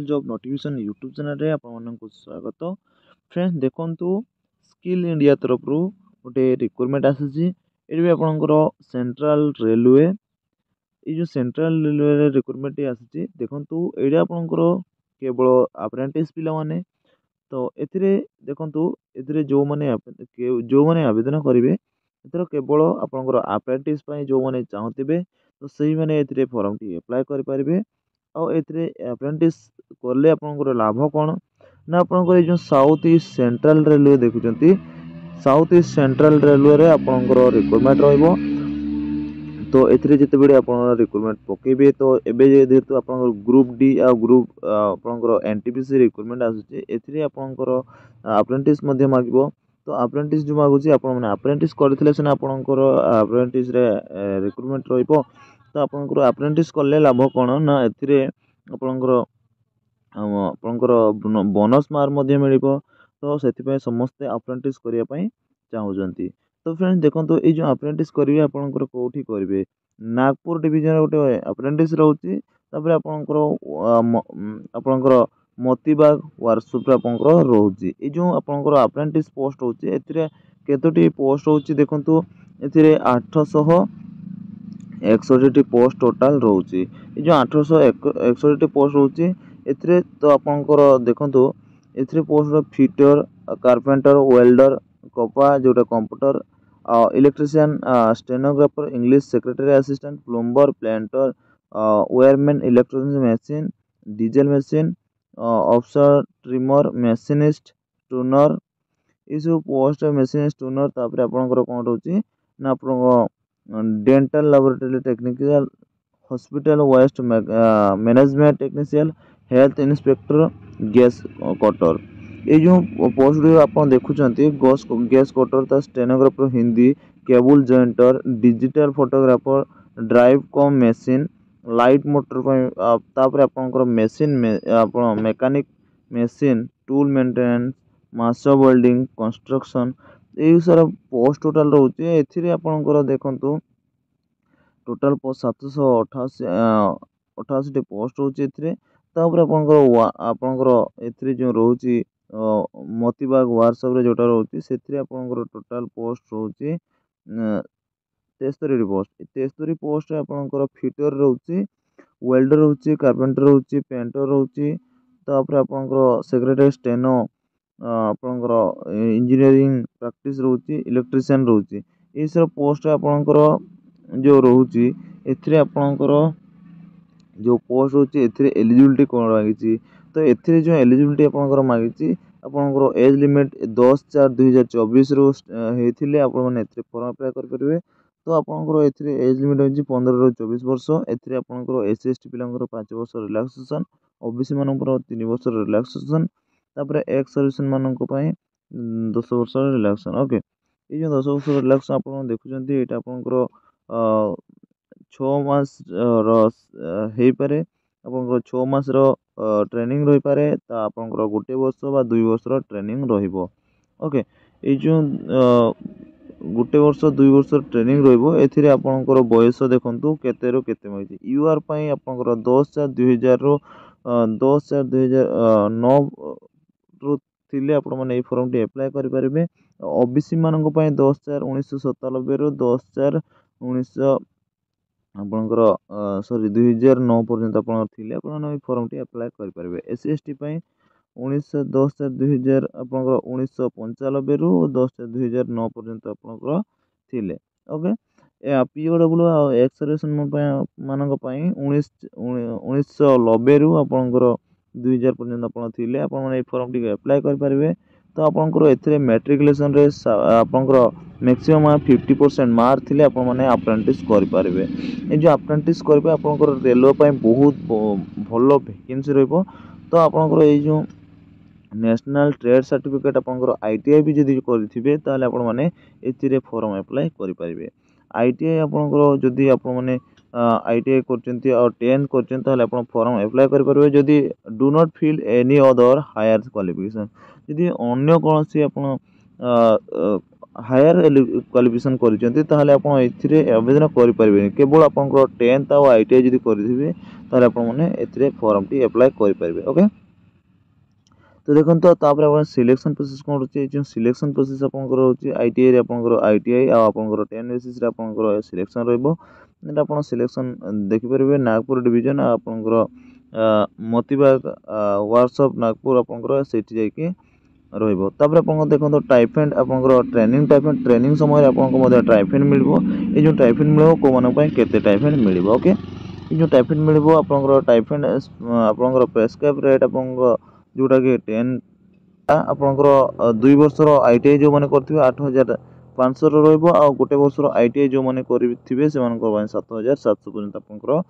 All job notification YouTube channel रे आपको स्वागत। फ्रेंड्स देखंतु स्किल इंडिया तरफ रु गोटे रिक्रुटमेंट आसी ये आपंकर सेंट्रल रेलवे ये जो सेंट्रल रेलवे रिक्रुटमेंट आसी देखंतु ये आपंकर केवल अप्रेंटिस पिला माने तो एथिरे देखंतु एथिरे जो माने आवेदन करेंगे एथर केवल आपंकर अप्रेंटिस जो माने चाहूथिबे तो सही माने एथिरे फॉर्म टी अप्लाई करि परिबे। और एथिरे अप्रेंटिस करले आपंकर लाभ कौन ना आपंकर ये जो साउथ ईस्ट सेंट्रल रेलवे देखुचंती साउथ ईस्ट सेंट्रल रेलवे रे आपंकर रिक्रुटमेंट रहइबो। तो एथिरे जितेबेले आपन रिक्रुटमेंट पकेबे तो एबे जेहेतु आपन ग्रुप डी आ ग्रुप आपनकर एनटीपीसी रिक्रुटमेंट आसुचे एथिरे आपनकर अप्रेंटिस मध्ये मागिबो। तो अप्रेंटिस जो मागुची आपन माने अप्रेंटिस करथिले सेना आपनकर अप्रेंटिस रे रिक्रुटमेंट रहइबो। तो आपनकर अप्रेंटिस करले लाभ कोन ना एथिरे आपनकर आपनकर बोनस मार्क मध्ये मिलिबो। तो सेति समस्ते अप्रेंटिस करिया पई चाहुचंती। तो फ्रेंड्स देखो ये जो अप्रेंटिस करेंगे आपंकर कौटी करेंगे नागपुर डिविजन गोटे अप्रेंटिस रोचे आपंकर आपंकर मोतीबाग वर्कशॉप आपंकर रोचे ये जो आपंकर अप्रेंटिस पोस्ट होचे केतोटी पोस्ट होची देखंतु एथिरे 861 पोस्ट टोटाल रोचे ये जो 861 पोस्ट रोचे एथिरे तो आपंकर देखंतु एथिरे पोस्ट फिटर कारपेंटर वेल्डर कपा जोटा computer electrician stenographer English secretary assistant plumber planter wireman electronic machine diesel machine officer trimmer machinist tuner ये सब पोस्ट मशीनिस्ट टूनर तापर आपनकर कोन रहउची ना आपन dental laboratory technical hospital waste management technician health inspector gas cutter ये जो post आप देखुंत गैस कटर ता stenographer Hindi cable jointer digital photographer drive cum machine light motor तापर आपनकर machine mechanic machine tool maintenance master welding construction ये सारा post total रोचे एथिरे आपनकर देखंतु टोटल पोस्ट 788 पोस्ट रोचे एथिरे तापर आपनकर एथिरे जो रोची मोतीबाग वर्कशॉप रे जोटा रोची सेथिरे आपनकर टोटल पोस्ट रोची 73 पोस्ट आपनकर फिटर रोची वेल्डर रोची कारपेंटर रोची पेंटर रोची तापर आपनकर सेक्रेटरी स्टेनो आपनकर इंजीनियरिंग प्रैक्टिस रोची इलेक्ट्रिशियन रोची ए सब पोस्ट आपनकर जो रोची एथिरे आपनकर जो पोस्ट होची एथिरे एलिजिबिलिटी कोन मागिची तो एथिरे जो एलिजिबिलिटी आपनकर मागिची आपनकर एज लिमिट 10/4/2024 रो हेथिले आपन माने एथिरे फॉर्म अप्लाई कर परिबे। तो आपनकर एथिरे एज लिमिट होची 15 रो 24 वर्ष एथिरे आपनकर एससी एसटी पिलांकर 5 वर्ष रिलैक्सेशन ओबीसी मानकर 3 वर्ष रिलैक्सेशन तापर एक्स सर्विसमैन मानक पई 10 वर्ष रिलैक्सेशन। ओके ये जो 10 वर्ष रिलैक्सेशन आपन देखुचंती एटा आपनकर 6 मास हे पारे आपनकर 6 मास रो ट्रेनिंग रही पारे ता आपनकर 1 वर्ष बा 2 वर्ष रो ट्रेनिंग रहिबो। ओके ये जो 1 वर्ष 2 वर्ष ट्रेनिंग रहिबो एथिरे आपनकर बयस देखंतु केते रो केते माइछि यूआर पई आपनकर 10/4/2000 रो 10/4/2009 रो थिले आपण माने ए फॉर्म टी अप्लाई करि परिबे। ओबीसी मानक पई 10/4/1997 रो 10/4/19 आपनकर सॉरी 2009 पर्यंत आपण थिले आपण ए फॉर्म टी अप्लाई करि परिबे। एससी एसटी पई 10/4/2000 आपनकर 1995 रो 10/4/2009 पर्यंत आपनकर थिले। ओके ए पीओडब्ल्यू आ एक्स सर्विसमैन मानक पई 1990 रो आपनकर 2000 पर्यंत आपण थिले आपण माने ए फॉर्म टी अप्लाई करि परिबे। तो आपनकर एथिरे मैट्रिकुलेशन रे आपनकर मैक्सिमम 50% मार्क थिले आपण माने अप्रेंटिस करि परिबे। ए जो अप्रेंटिस करबे आपनकर रेलवे पई बहुत भलो वैकेंसी रहइबो। तो आपनकर ए जो नेशनल ट्रेड सर्टिफिकेट आपनकर आईटीआई भी जदी करथिबे ताले आपण माने एथिरे फॉर्म अप्लाई करि परिबे। आईटीआई आपनकर जदी आपण माने आईटीआई करचंती और 10 करचंती ताले आपण फॉर्म अप्लाई करि परिबे जदी do not feel any other higher qualification जदी अन्य कोनोसी आपण हायर क्वालिफिकेशन करिसेंती ताहले आपण एथिरे आवेदन करि परिबे केवल आपनकर 10th आ आईटीआई जदि करिथिबे ताहले आपण माने एथिरे फॉर्म टी अप्लाई करि परिबे। ओके तो देखंतो तापर आपण सिलेक्शन प्रोसेस कोन रहउची जे सिलेक्शन प्रोसेस आपनकर रहउची आईटीआई रे आपनकर आईटीआई आ आपनकर 10 बेसिस रे आपनकर सिलेक्शन रहइबो एटा आपण सिलेक्शन देखि परिबे नागपुर डिवीजन आपनकर मोतीबाग वर्कशॉप नागपुर आपनकर सेठी जायके रहइबो। तापर आपण देखंतो टाइफेंड आपनकर टाइफेंड ट्रेनिंग समय आपनको मधे टाइफेंड मिलबो ए जो टाइफेंड मिलबो को मन पय केते टाइफेंड मिलबो। ओके ए जो टाइफेंड मिलबो आपनकर टाइफेंड आपनकर प्रेस्क्राइब रेट आपनकर जोटा कि 10 आपनकर 2 वर्षर आईटीआई जो माने करथिबे 8500 रहइबो आ गोटे वर्षर आईटीआई जो माने करथिबे से मानकर 7700 पर्यंत आपनकर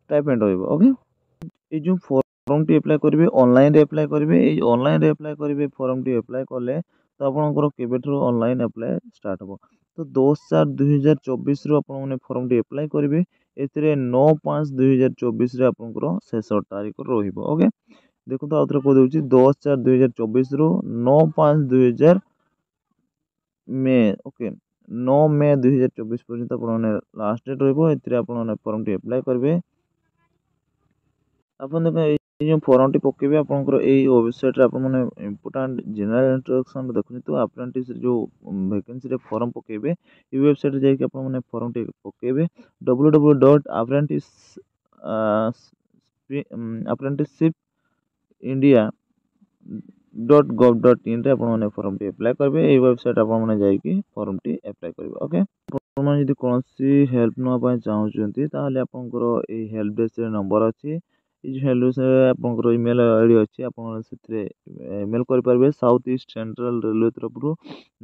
टाइफेंड रहइबो। ओके ए जो फॉर्म टी अप्लाई करिवे ऑनलाइन रे अप्लाई करिवे ए ऑनलाइन रे अप्लाई करिवे फॉर्म टी अप्लाई करले तो आपनकर केबेठरो ऑनलाइन अप्लाई स्टार्ट हो तो 10/4/2024 रो आपन माने फॉर्म टी अप्लाई करिवे एथिरे 9/5/2024 रे आपनकर शेष तारीख रहिबो। ओके देखो तो आउथरे को देउची 10/4/2024 रो 9/5/2000 मे। ओके 9 मे 2024 पर्यंत आपन माने लास्ट डेट रहिबो एथिरे आपन माने फॉर्म टी अप्लाई करबे। अपन देखो ए जो फॉर्म टी पकेबे आपनकर ए वेबसाइट रे आपन माने इंपोर्टेंट जनरल इंस्ट्रक्शन देखु तो अप्रेंटिस जो वैकेंसी रे फॉर्म पकेबे ए वेबसाइट रे जाय के आपन माने फॉर्म टी पकेबे www.apprenticeshipindia.gov.in रे आपन माने फॉर्म टी अप्लाई करबे ए वेबसाइट आपन माने जाय के फॉर्म टी अप्लाई करबे। ओके आपन माने यदि कोनसी हेल्प न पाए चाहउचंती ताहले आपनकर ए हेल्प डेस्क रे नंबर अछि इज हेल्प से आपनकर ईमेल आईडी अछि आपन सेथरे ईमेल करि परबे साउथ ईस्ट सेंट्रल रेलवे तरफ रु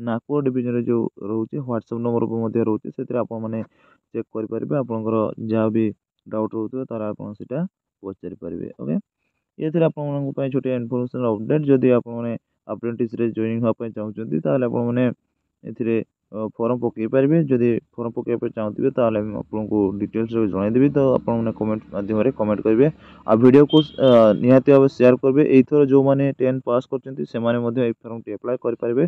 नागपुर डिवीजन रे जो रहउची व्हाट्सएप नंबर पे मध्ये रहउची सेथरे आपन माने चेक करि परबे आपनकर जा भी डाउट रहउतो तारा आपन सेटा पचारि परबे। ओके एथिरे आपन मानक पय छोटे इन्फॉर्मेशन अपडेट जदि आपन माने अप्रेंटिस रे जॉइनिंग हो पय चाहउचंती ताहले आपन माने एथिरे फॉर्म पकई पारे जदि फॉर्म पकई चाहूबे ताहले आपको डिटेल्स जनईदेवी तो आप कमेंट माध्यम कमेंट करेंगे आ वीडियो को निहाती भाव शेयर करेंगे। एथर जो मैंने 10 पास कर फॉर्म टी अप्लाई करेंगे।